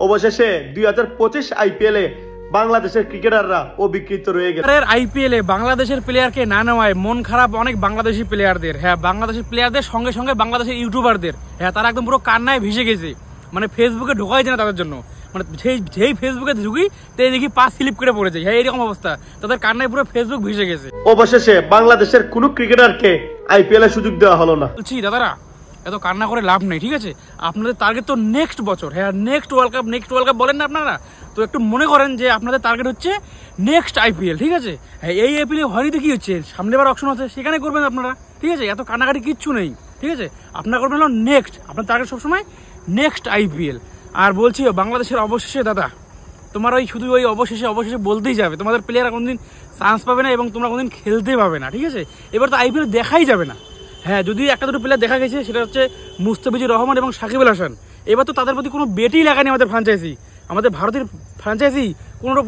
অবশেষে 2025 আইপিএলে বাংলাদেশের ক্রিকেটাররা অবিকৃত রয়ে গেছে। আইপিএলে বাংলাদেশের প্লেয়ারকে না নেওয়ায় মন খারাপ অনেক বাংলাদেশি প্লেয়ারদের। হ্যাঁ, বাংলাদেশের প্লেয়ারদের সঙ্গে সঙ্গে বাংলাদেশের ইউটিউবারদের। হ্যাঁ, তারা একদম পুরো কান্নায় ভেসে গেছে। মানে ফেসবুকে ঢোকাই যায় না তাদের জন্য। মানে যেই ফেসবুকে ঢুকি তাই দেখি পা স্লিপ করে পড়ে যায়। হ্যাঁ, এরকম অবস্থা, তাদের কান্নায় পুরো ফেসবুক ভেসে গেছে। অবশেষে বাংলাদেশের কোনো ক্রিকেটারকে আইপিএল এ সুযোগ দেওয়া হলো না। বলছি দাদারা, এত কান্না করে লাভ নেই, ঠিক আছে? আপনাদের টার্গেট তো নেক্সট বছর। হ্যাঁ, নেক্সট ওয়ার্ল্ড কাপ বলেন না আপনারা, তো একটু মনে করেন যে আপনাদের টার্গেট হচ্ছে নেক্সট আইপিএল, ঠিক আছে? হ্যাঁ, এই আইপিএল হয়নি তো কি হচ্ছে, সামনেবার অপশন আছে, সেখানে করবেন আপনারা, ঠিক আছে? এত কান্নাকাটি কিচ্ছু নেই, ঠিক আছে? আপনারা করবেন হলো নেক্সট, আপনার টার্গেট সবসময় নেক্সট আইপিএল। আর বলছি বাংলাদেশের অবশেষে দাদা, তোমার শুধু অবশেষে বলতেই যাবে, তোমাদের প্লেয়ার কোনোদিন চান্স পাবে না এবং তোমরা কোনোদিন খেলতে পাবে না, ঠিক আছে? এবার তো আইপিএল দেখাই যাবে না। হ্যাঁ, যদি একটা দুটো প্লেয়ার দেখা গেছে, সেটা হচ্ছে মুস্তাফিজুর রহমান এবং সাকিব আল হাসান। এবার তো তাদের প্রতি কোনো বেটই লাগায়নি আমাদের ভারতের ফ্র্যাঞ্চাইজি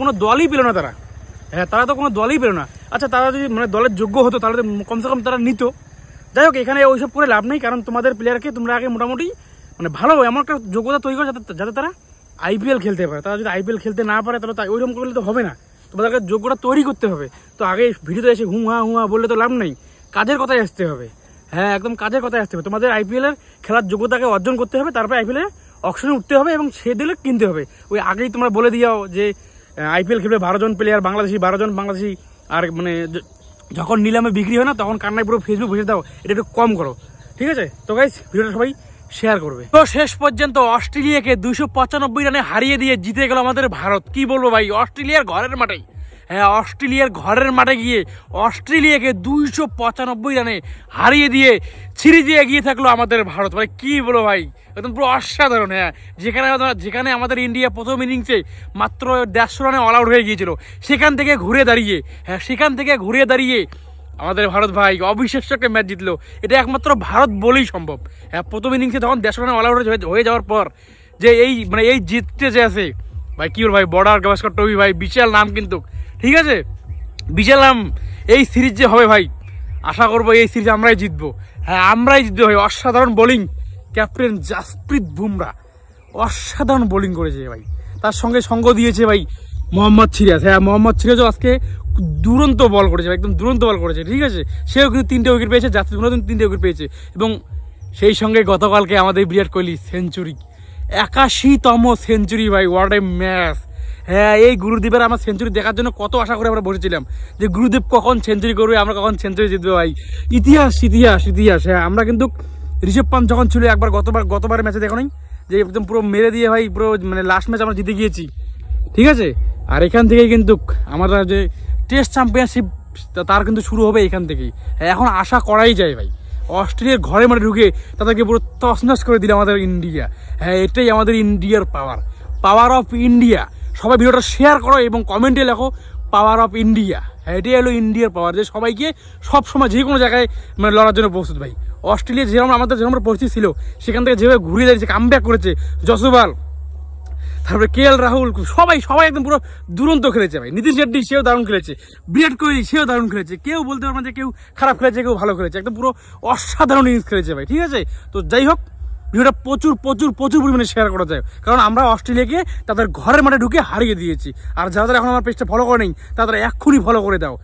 কোনো দলই পেল না তারা। হ্যাঁ, তারা তো কোনো দলই পেল না। আচ্ছা, তারা যদি মানে দলের যোগ্য হতো তাহলে কমসে কম তারা নিত। যাই হোক, এখানে ওইসব করে লাভ নেই, কারণ তোমাদের প্লেয়ারকে তোমরা আগে মোটামুটি মানে ভালো এমন একটা যোগ্যতা তৈরি করো যাতে তারা আইপিএল খেলতে পারে। তারা যদি আইপিএল খেলতে না পারে তাহলে ওইরকম করলে তো হবে না, তোমাদেরকে যোগ্যতা তৈরি করতে হবে। তো আগে ভিডিওতে এসে হুয়া বললে তো লাভ নেই, কাজের কথায় আসতে হবে। হ্যাঁ, একদম কাজের কথায় আসতে হবে। তোমাদের আইপিএল এর খেলার যোগ্যতাকে অর্জন করতে হবে, তারপরে আইপিএল এর অকশনে উঠতে হবে এবং সে দিলে কিনতে হবে। ওই আগেই তোমরা বলে দিও যে আইপিএল খেলবে 12 জন প্লেয়ার বাংলাদেশি, 12 জন বাংলাদেশি, আর মানে যখন নিলামে বিক্রি হয় না তখন কান্নায় পুরো ফেসবুক ভেসে দাও, এটা একটু কম করো, ঠিক আছে? তো গাইস, ভিডিওটা সবাই শেয়ার করবে। তো শেষ পর্যন্ত অস্ট্রেলিয়াকে 295 রানে হারিয়ে দিয়ে জিতে গেল আমাদের ভারত। কি বলবো ভাই, অস্ট্রেলিয়ার ঘরের মাঠে, হ্যাঁ অস্ট্রেলিয়ার ঘরের মাঠে গিয়ে অস্ট্রেলিয়াকে 295 রানে হারিয়ে দিয়ে সিরিজে এগিয়ে থাকলো আমাদের ভারত। ভাই কি বলো ভাই, একদম পুরো অসাধারণ। হ্যাঁ, যেখানে আমাদের ইন্ডিয়া প্রথম ইনিংসে মাত্র 150 রানে অল আউট হয়ে গিয়েছিল, সেখান থেকে ঘুরে দাঁড়িয়ে আমাদের ভারত ভাই অবিশ্বাস্য একটা ম্যাচ জিতলো। এটা একমাত্র ভারত বলেই সম্ভব। হ্যাঁ, প্রথম ইনিংসে তখন 150 রানে অল আউট হয়ে যাওয়ার পর যে এই জিততে যে আছে ভাই, কি বল ভাই, বর্ডার গাভাস্কর ট্রফি ভাই, বিশাল নাম কিন্তু, ঠিক আছে? বিশাল নাম। এই সিরিজ যে হবে ভাই, আশা করবো এই সিরিজ আমরাই জিতবো। হ্যাঁ, আমরাই জিতবো ভাই। অসাধারণ বোলিং, ক্যাপ্টেন জাসপ্রীত বুমরা অসাধারণ বোলিং করেছে ভাই। তার সঙ্গে সঙ্গ দিয়েছে ভাই মোহাম্মদ সিরাজ। হ্যাঁ, মোহাম্মদ সিরাজও আজকে দুরন্ত বল করেছে, একদম দুরন্ত বল করেছে, ঠিক আছে? সেও কিন্তু 3টে উইকেট পেয়েছে, জাসপ্রীত বুমরাও 3টে উইকেট পেয়েছে। এবং সেই সঙ্গে গতকালকে আমাদের বিরাট কোহলি সেঞ্চুরি, 81তম সেঞ্চুরি ভাই, হোয়াট এ ম্যাচ। হ্যাঁ, এই গুরুদেবের আমার সেঞ্চুরি দেখার জন্য কত আশা করে আমরা বসেছিলাম যে গুরুদেব কখন সেঞ্চুরি করবে, আমরা কখন সেঞ্চুরি জিতবে ভাই। ইতিহাস। হ্যাঁ, আমরা কিন্তু ঋষভ পান্ত যখন ছিল একবার গতবার ম্যাচে দেখো নাই যে একদম পুরো মেরে দিয়ে ভাই পুরো মানে লাস্ট ম্যাচ আমরা জিতে গিয়েছি, ঠিক আছে? আর এখান থেকেই কিন্তু আমাদের যে টেস্ট চ্যাম্পিয়নশিপ তার কিন্তু শুরু হবে এখান থেকেই। হ্যাঁ, এখন আশা করাই যায় ভাই, অস্ট্রেলিয়ার ঘরে মাঠে ঢুকে তাদেরকে পুরো তছনছ করে দিল আমাদের ইন্ডিয়া। হ্যাঁ, এটাই আমাদের ইন্ডিয়ার পাওয়ার অফ ইন্ডিয়া। সবাই ভিডিওটা শেয়ার করো এবং কমেন্টে লেখো পাওয়ার অফ ইন্ডিয়া। হ্যাঁ, এটাই হলো ইন্ডিয়ার পাওয়ার, যে সবাইকে সবসময় যে কোনো জায়গায় মানে লড়ার জন্য প্রস্তুত ভাই। অস্ট্রেলিয়া যেরকম পরিস্থিতি ছিল, সেখান থেকে যেভাবে ঘুরিয়ে দাঁড়িয়েছে, কামব্যাক করেছে জসওয়াল, তারপরে KL রাহুল, সবাই একদম পুরো দুরন্ত খেলেছে ভাই। নীতিশ রেড্ডি সেও দারুণ খেলেছে, বিরাট কোহলি সেও দারুণ খেলেছে। কেউ বলতে পারবে না যে কেউ খারাপ খেলেছে, কেউ ভালো খেলেছে, একদম পুরো অসাধারণ ইনিংস খেলেছে ভাই, ঠিক আছে? তো যাই হোক, ভিডিওটা প্রচুর পরিমাণে শেয়ার করা যায়, কারণ আমরা অস্ট্রেলিয়াকে তাদের ঘরের মাঠে ঢুকে হারিয়ে দিয়েছি। আর যারা এখন আমার পেজটা ফলো করে নেই, তারা এক্ষুনি ফলো করে দাও,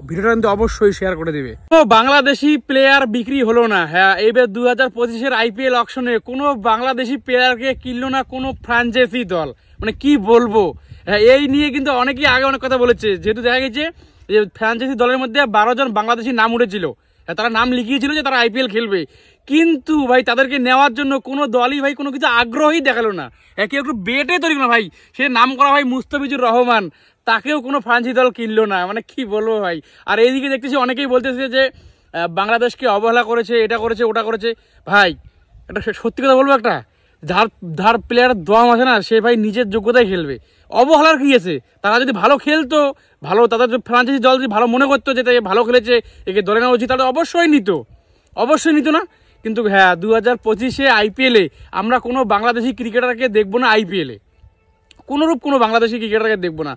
ভিডিওটা কিন্তু অবশ্যই শেয়ার করে দেবে। তো বাংলাদেশি প্লেয়ার বিক্রি হলো না। হ্যাঁ, এবার 2025-এর আইপিএল অকশনে কোনো বাংলাদেশি প্লেয়ারকে কিনলো না কোনো ফ্র্যাঞ্চাইজি দল। মানে কি বলবো, হ্যাঁ, এই নিয়ে কিন্তু অনেকেই আগে অনেক কথা বলেছে, যেহেতু দেখা গেছে যে ফ্র্যাঞ্চাইজি দলের মধ্যে 12 জন বাংলাদেশি নাম উঠেছিল। হ্যাঁ, তারা নাম লিখিয়েছিল যে তারা আইপিএল খেলবে, কিন্তু ভাই তাদেরকে নেওয়ার জন্য কোনো দলই ভাই কোনো কিছু আগ্রহই দেখালো না। হ্যাঁ, কেউ একটু বেটে তৈরি না ভাই, সে নাম করা ভাই মুস্তাফিজুর রহমান, তাকেও কোনো ফ্র্যাঞ্চাইজি দল কিনলো না। মানে কি বলবো ভাই। আর এইদিকে দেখতেছি অনেকেই বলতেছে যে বাংলাদেশকে অবহেলা করেছে, এটা করেছে ওটা করেছে। ভাই এটা সত্যি কথা বলবো, একটা যার প্লেয়ারের দম আছে না, সে ভাই নিজের যোগ্যতায় খেলবে। অবহেলার কি আছে? তারা যদি ভালো খেলতো, ভালো তাদের ফ্র্যাঞ্চাইজি দল যদি ভালো মনে করতো যে তাই ভালো খেলেছে, একে ধরে নেওয়া উচিত, তাহলে অবশ্যই নিত না। কিন্তু হ্যাঁ, 2025-এ আইপিএলে আমরা কোনো বাংলাদেশি ক্রিকেটারকে দেখবো না, আইপিএলে কোনোরূপ কোনো বাংলাদেশি ক্রিকেটারকে দেখবো না।